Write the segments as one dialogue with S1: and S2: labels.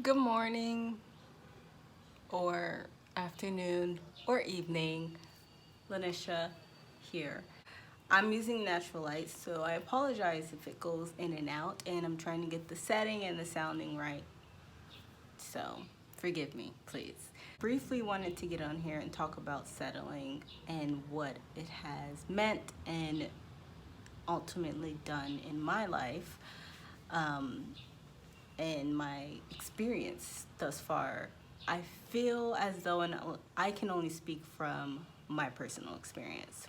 S1: Good morning, or afternoon, or evening. Lanisha here. I'm using natural light, so I apologize if it goes in and out, and I'm trying to get the setting and the sounding right. So, forgive me, please. Briefly wanted to get on here and talk about settling and what it has meant and ultimately done in my life. And my experience thus far, I feel as though, and I can only speak from my personal experience,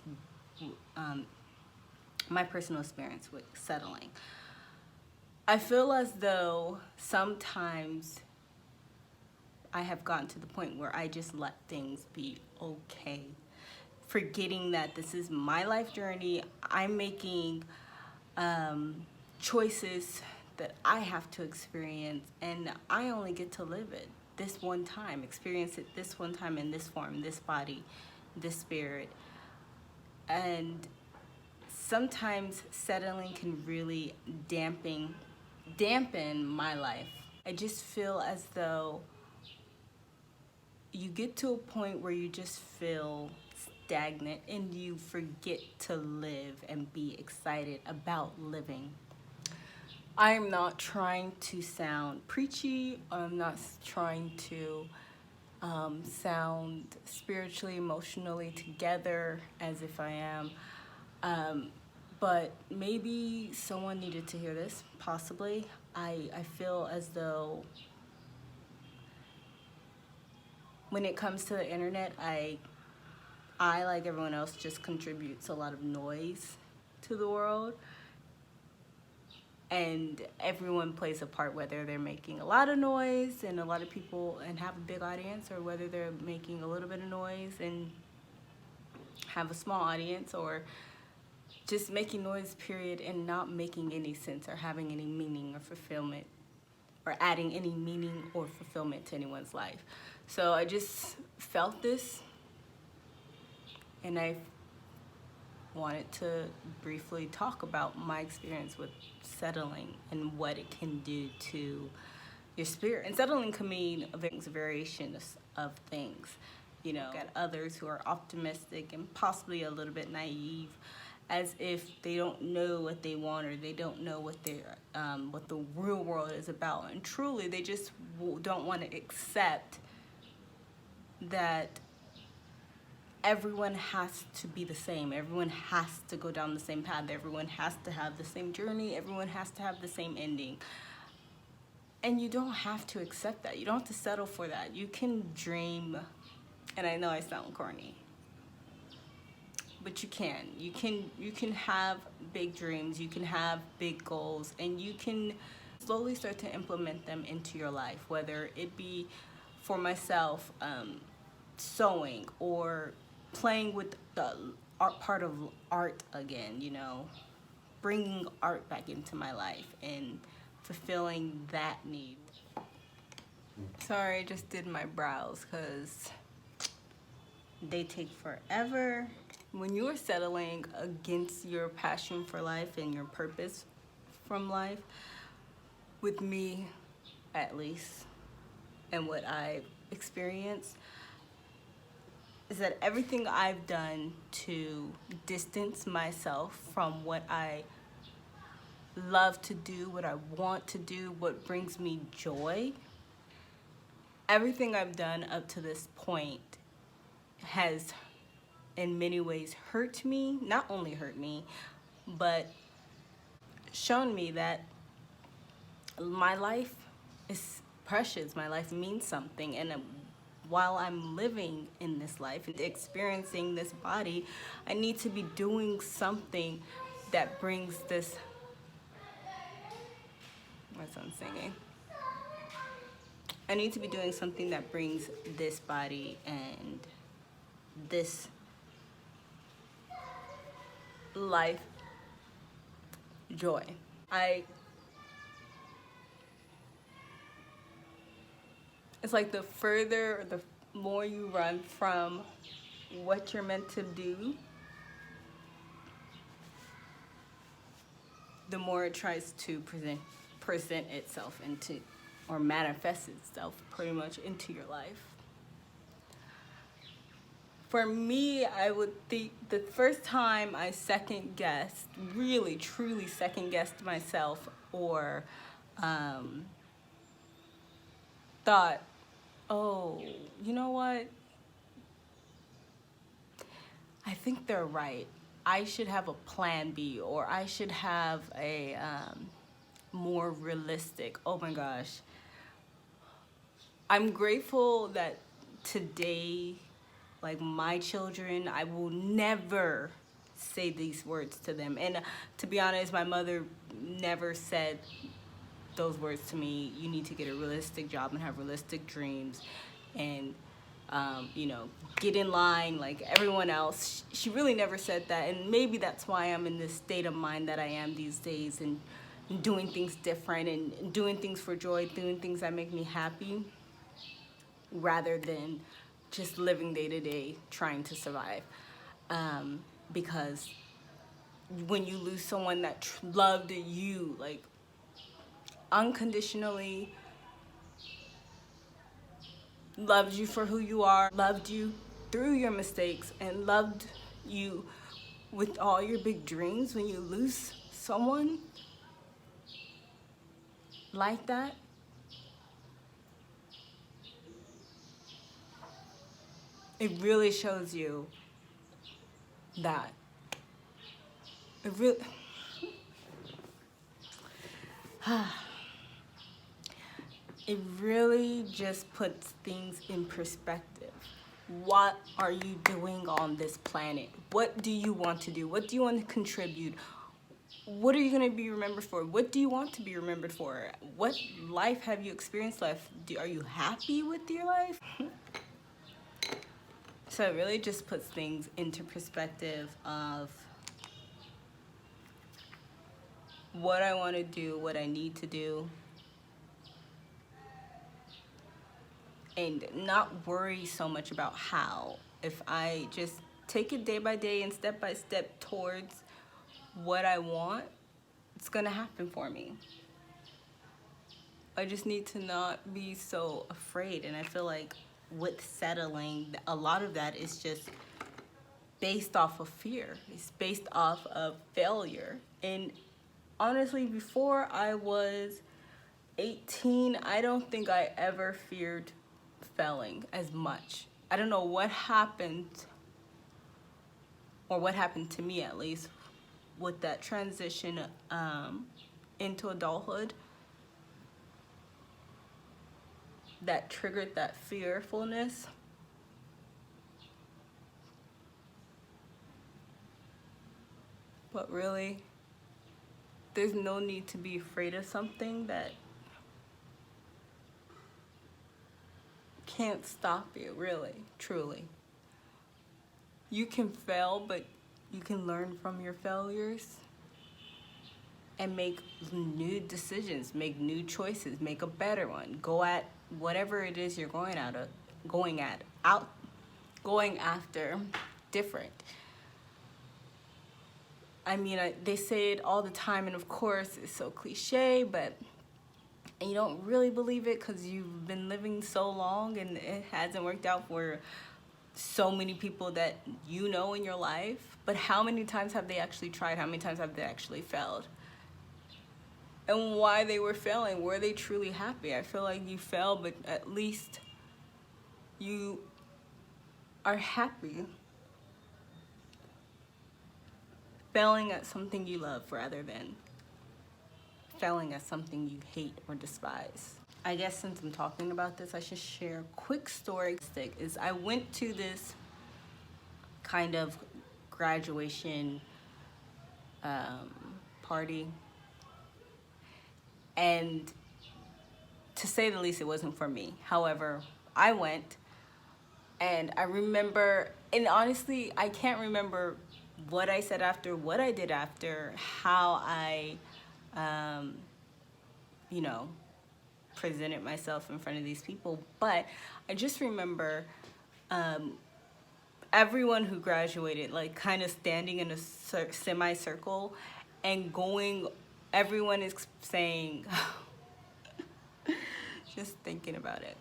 S1: um, my personal experience with settling. I feel as though sometimes I have gotten to the point where I just let things be okay, forgetting that this is my life journey. I'm making choices that I have to experience, and I only get to live it this one time, experience it this one time in this form, this body, this spirit. And sometimes settling can really dampen my life. I just feel as though you get to a point where you just feel stagnant and you forget to live and be excited about living. I'm not trying to sound preachy. I'm not trying to sound spiritually, emotionally together as if I am. But maybe someone needed to hear this, possibly. I feel as though when it comes to the internet, I, like everyone else, just contributes a lot of noise to the world. And everyone plays a part, whether they're making a lot of noise and a lot of people and have a big audience, or whether they're making a little bit of noise and have a small audience, or just making noise period and not making any sense or having any meaning or fulfillment, or adding any meaning or fulfillment to anyone's life. So I just felt this, and I wanted to briefly talk about my experience with settling and what it can do to your spirit. And settling can mean variations of things. You know, got others who are optimistic and possibly a little bit naive, as if they don't know what they want, or they don't know what what the real world is about. And truly, they just don't want to accept that everyone has to be the same. Everyone has to go down the same path. Everyone has to have the same journey. Everyone has to have the same ending. And you don't have to accept that. You don't have to settle for that. You can dream, and I know I sound corny, but you can. You can have big dreams. You can have big goals, and you can slowly start to implement them into your life, whether it be for myself, sewing, or playing with the art part of art again, you know, bringing art back into my life and fulfilling that need. Sorry, I just did my brows because they take forever. When you're settling against your passion for life and your purpose from life, with me at least, and what I've experienced, is that everything I've done to distance myself from what I love to do, what I want to do, what brings me joy, everything I've done up to this point has in many ways hurt me. Not only hurt me, but shown me that my life is precious. My life means something. And while I'm living in this life and experiencing this body, I need to be doing something that brings this. My son's singing. I need to be doing something that brings this body and this life joy. It's like the further, the more you run from what you're meant to do, the more it tries to present itself into or manifest itself pretty much into your life. For me, I would think the first time I second guessed, really truly second guessed myself, or thought, oh, you know what? I think they're right. I should have a plan B, or I should have a more realistic. Oh my gosh. I'm grateful that today, like my children, I will never say these words to them. And to be honest, my mother never said those words to me. You need to get a realistic job and have realistic dreams, and you know, get in line like everyone else. She really never said that, and maybe that's why I'm in this state of mind that I am these days, and doing things different, and doing things for joy, doing things that make me happy, rather than just living day to day trying to survive. Because when you lose someone that loved you, like, unconditionally, loved you for who you are, loved you through your mistakes, and loved you with all your big dreams, when you lose someone like that, it really shows you that it really it really just puts things in perspective. What are you doing on this planet? What do you want to do? What do you want to contribute? What are you going to be remembered for? What do you want to be remembered for? What life have you experienced left? Are you happy with your life? So it really just puts things into perspective of what I want to do, what I need to do, and not worry so much about how. If I just take it day by day and step by step towards what I want, it's gonna happen for me. I just need to not be so afraid. And I feel like with settling, a lot of that is just based off of fear. It's based off of failure. And honestly, before I was 18, I don't think I ever feared failing as much. I don't know what happened, or what happened to me at least, with that transition into adulthood, that triggered that fearfulness. But really, there's no need to be afraid of something that can't stop you, really, truly. You can fail, but you can learn from your failures and make new decisions, make new choices, make a better one. Go at whatever it is you're going after different. I mean, they say it all the time, and of course it's so cliche, but you don't really believe it because you've been living so long and it hasn't worked out for so many people that you know in your life. But how many times have they actually tried? How many times have they actually failed? And why they were failing? Were they truly happy? I feel like you failed, but at least you are happy. Failing at something you love rather than failing at something you hate or despise. I guess since I'm talking about this, I should share a quick story. I went to this kind of graduation party, and to say the least, it wasn't for me. However, I went, and I remember, and honestly, I can't remember what I said after, what I did after, how I you know, presented myself in front of these people. But I just remember everyone who graduated, like, kind of standing in a semicircle and going, everyone is saying, Just thinking about it.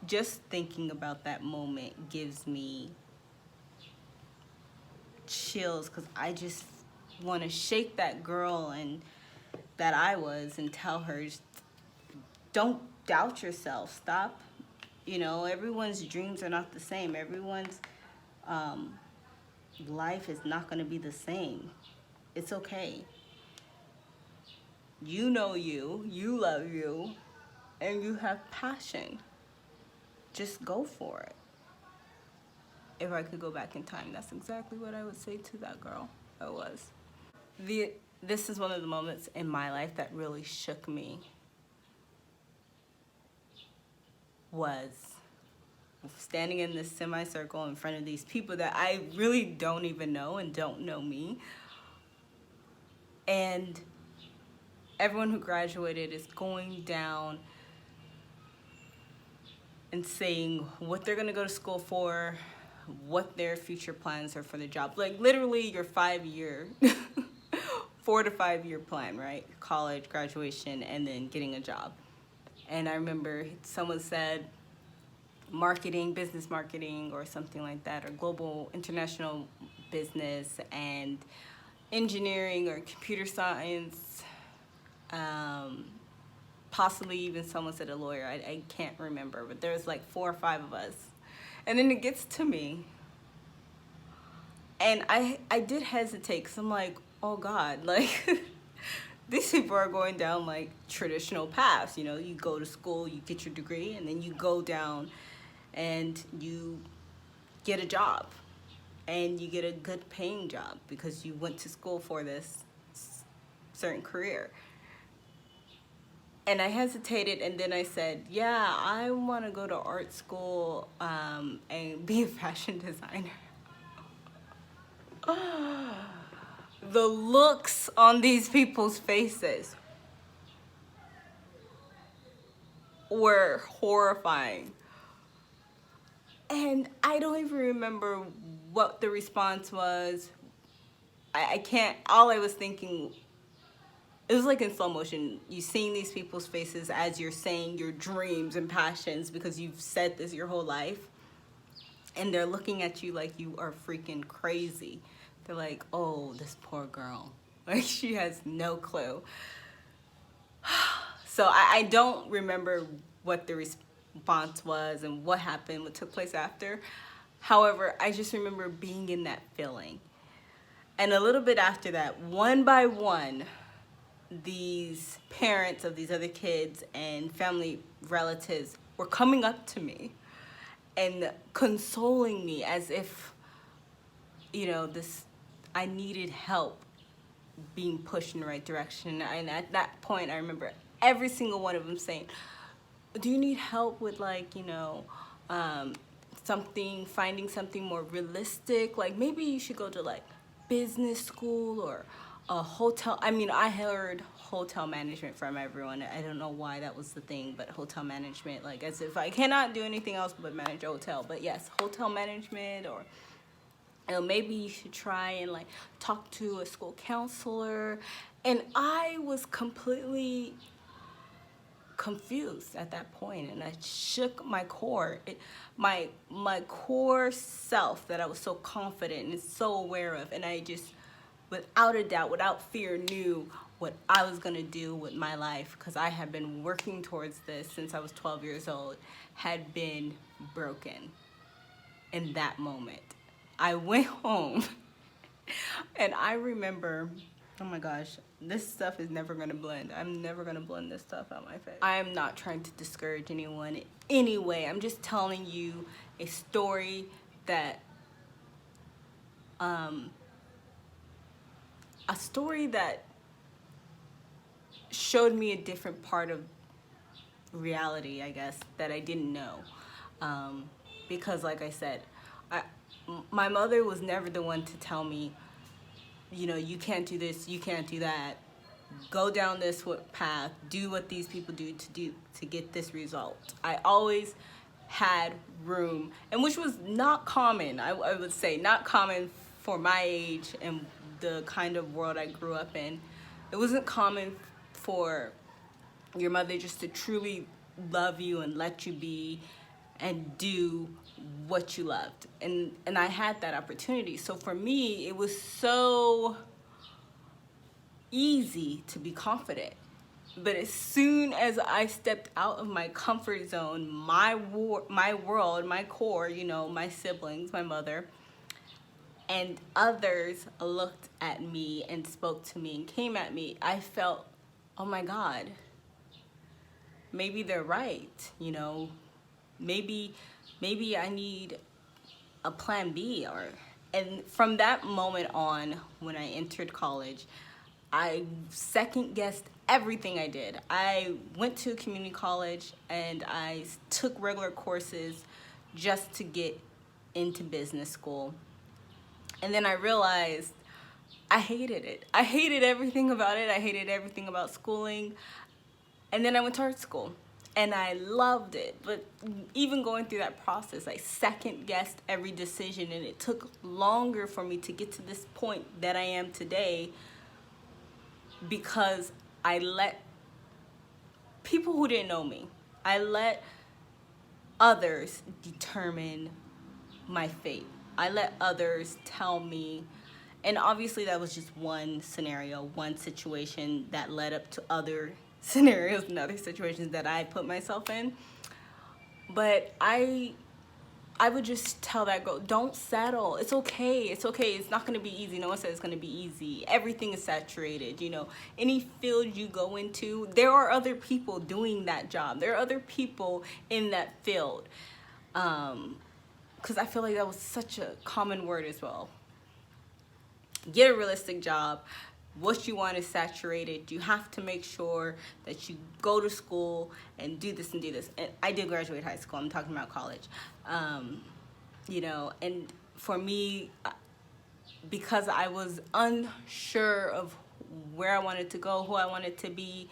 S1: Just thinking about that moment gives me chills because I just want to shake that girl and that I was and tell her, just don't doubt yourself. Stop. You know, everyone's dreams are not the same. Everyone's life is not going to be the same. It's okay. You know you love you, and you have passion. Just go for it. If I could go back in time, that's exactly what I would say to that girl. I was. This is one of the moments in my life that really shook me. Was standing in this semicircle in front of these people that I really don't even know and don't know me. And everyone who graduated is going down and saying what they're gonna go to school for, what their future plans are for the job. Like literally your 5-year, 4 to 5 year plan, right? College, graduation, and then getting a job. And I remember someone said marketing, business marketing or something like that, or global international business and engineering or computer science, possibly even someone said a lawyer. I can't remember, but there's like 4 or 5 of us. And then it gets to me. And I did hesitate because I'm like, oh God, like these people are going down like traditional paths. You know, you go to school, you get your degree, and then you go down and you get a job. And you get a good paying job because you went to school for this certain career. And I hesitated, and then I said, yeah, I want to go to art school and be a fashion designer. The looks on these people's faces were horrifying. And I don't even remember what the response was. I can't, all I was thinking, it was like in slow motion. You seeing these people's faces as you're saying your dreams and passions because you've said this your whole life. And they're looking at you like you are freaking crazy. They're like, oh, this poor girl. Like she has no clue. So I don't remember what the response was and what happened, what took place after. However, I just remember being in that feeling. And a little bit after that, one by one, these parents of these other kids and family relatives were coming up to me and consoling me as if, you know, I needed help being pushed in the right direction. And at that point, I remember every single one of them saying, do you need help with, like, you know, finding something more realistic? Like maybe you should go to like business school or a hotel. I mean, I heard hotel management from everyone. I don't know why that was the thing, but hotel management, like as if I cannot do anything else but manage a hotel. But yes, hotel management, or you know, maybe you should try and like talk to a school counselor. And I was completely confused at that point, and I shook my core. My core self that I was so confident and so aware of, and I just, without a doubt, without fear, knew what I was gonna do with my life, because I had been working towards this since I was 12 years old, had been broken in that moment. I went home and I remember, oh my gosh, this stuff is never gonna blend. I'm never gonna blend this stuff out my face. I am not trying to discourage anyone in any way. I'm just telling you a story that, showed me a different part of reality, I guess, that I didn't know. Because like I said, my mother was never the one to tell me, you know, you can't do this, you can't do that, go down this path, do what these people do to get this result. I always had room, and which was not common, I would say, not common for my age and the kind of world I grew up in. It wasn't common for your mother just to truly love you and let you be and do what you loved. And I had that opportunity. So for me, it was so easy to be confident. But as soon as I stepped out of my comfort zone, my world, my core, you know, my siblings, my mother, and others looked at me and spoke to me and came at me, I felt, oh my God, maybe they're right, you know, maybe I need a plan B. And from that moment on, when I entered college, I second guessed everything I did. I went to community college and I took regular courses just to get into business school. And then I realized I hated it. I hated everything about it. I hated everything about schooling. And then I went to art school and I loved it. But even going through that process, I second guessed every decision, and it took longer for me to get to this point that I am today because I let people who didn't know me, I let others determine my fate. I let others tell me, and obviously that was just one scenario, one situation that led up to other scenarios and other situations that I put myself in. But I would just tell that girl, don't settle. It's okay. It's okay. It's not going to be easy. No one said it's going to be easy. Everything is saturated. You know, any field you go into, there are other people doing that job. There are other people in that field. Because I feel like that was such a common word as well. Get a realistic job. What you want is saturated. You have to make sure that you go to school and do this and do this. And I did graduate high school. I'm talking about college. You know, and for me, because I was unsure of where I wanted to go, who I wanted to be,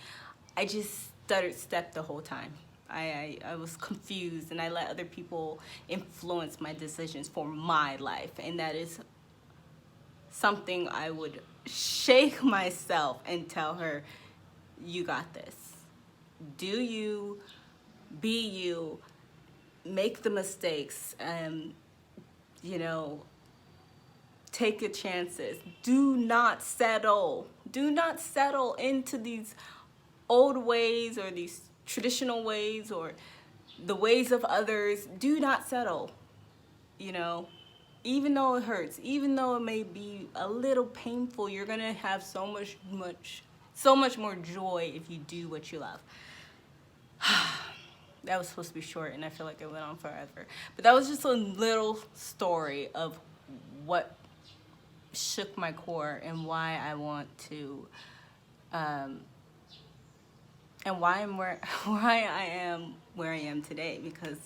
S1: I just stuttered step the whole time. I was confused, and I let other people influence my decisions for my life. And that is something I would shake myself and tell her, you got this. Do you, be you, make the mistakes, you know, take your chances. Do not settle. Do not settle into these old ways or these traditional ways or the ways of others. Do not settle, you know. Even though it hurts, even though it may be a little painful, you're gonna have so much more joy if you do what you love. That was supposed to be short, and I feel like it went on forever. But that was just a little story of what shook my core and why I want to, and why I am where I am today. Because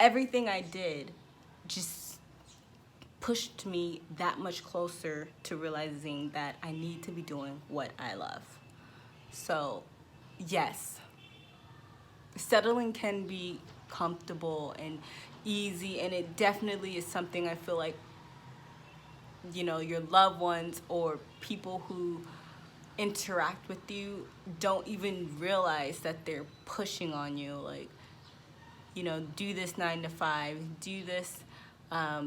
S1: everything I did just pushed me that much closer to realizing that I need to be doing what I love. So, yes, settling can be comfortable and easy, and it definitely is something I feel like, you know, your loved ones or people who interact with you don't even realize that they're pushing on you. Like, you know, do this 9 to 5, do this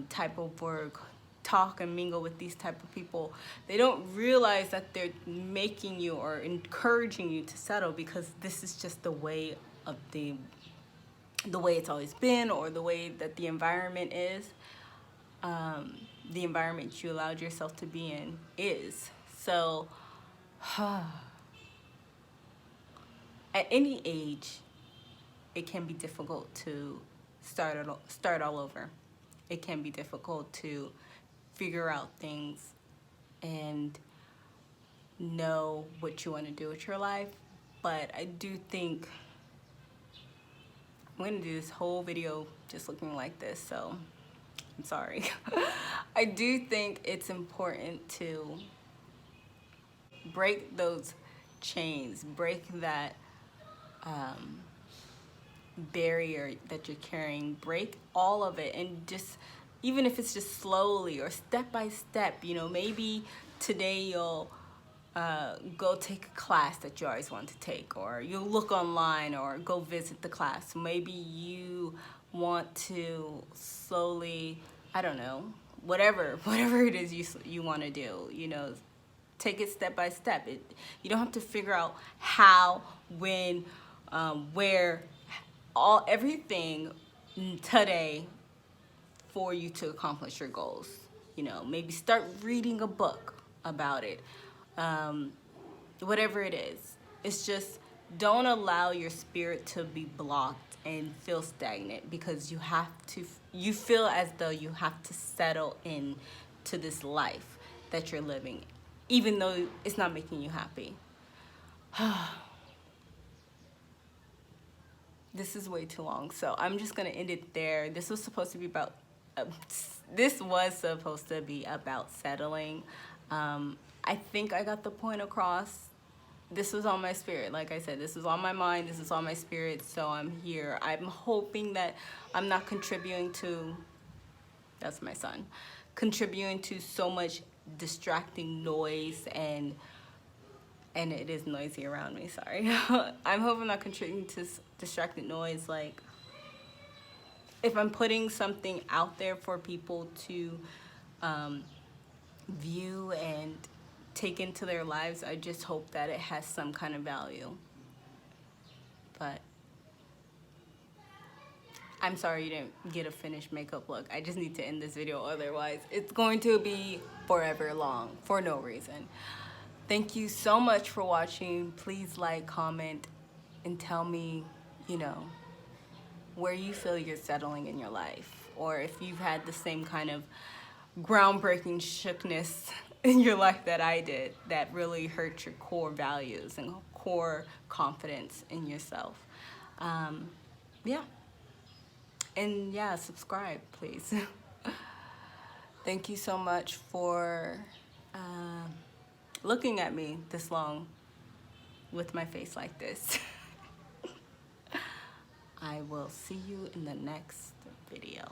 S1: type of work, talk and mingle with these type of people. They don't realize that they're making you or encouraging you to settle because this is just the way of the way it's always been, or the way that the environment is, the environment you allowed yourself to be in is. So at any age, it can be difficult to start all over. It can be difficult to figure out things and know what you want to do with your life. But I do think I'm going to do this whole video just looking like this, so I'm sorry. I do think it's important to break those chains, break that barrier that you're carrying, break all of it, and just, even if it's just slowly or step by step, you know, maybe today you'll go take a class that you always want to take, or you'll look online or go visit the class. Maybe you want to slowly, I don't know, whatever it is you want to do, you know, take it step by step. You don't have to figure out how, when, where, everything today for you to accomplish your goals. You know, maybe start reading a book about it. Whatever it is, it's just, don't allow your spirit to be blocked and feel stagnant, because you feel as though you have to settle in to this life that you're living, even though it's not making you happy. This is way too long, so I'm just gonna end it there. This was supposed to be about settling. I think I got the point across. This was on my spirit. Like I said, this was on my mind, this is on my spirit, so I'm here. I'm hoping that I'm not contributing to, that's my son, contributing to so much distracting noise, and it is noisy around me, sorry. I'm hoping I'm not contributing to distracting noise. Like, if I'm putting something out there for people to view and take into their lives, I just hope that it has some kind of value. But I'm sorry you didn't get a finished makeup look. I just need to end this video, otherwise it's going to be forever long for no reason. Thank you so much for watching. Please like, comment, and tell me, you know, where you feel you're settling in your life, or if you've had the same kind of groundbreaking shookness in your life that I did, that really hurt your core values and core confidence in yourself. Yeah. And yeah, subscribe, please. Thank you so much for looking at me this long with my face like this. I will see you in the next video.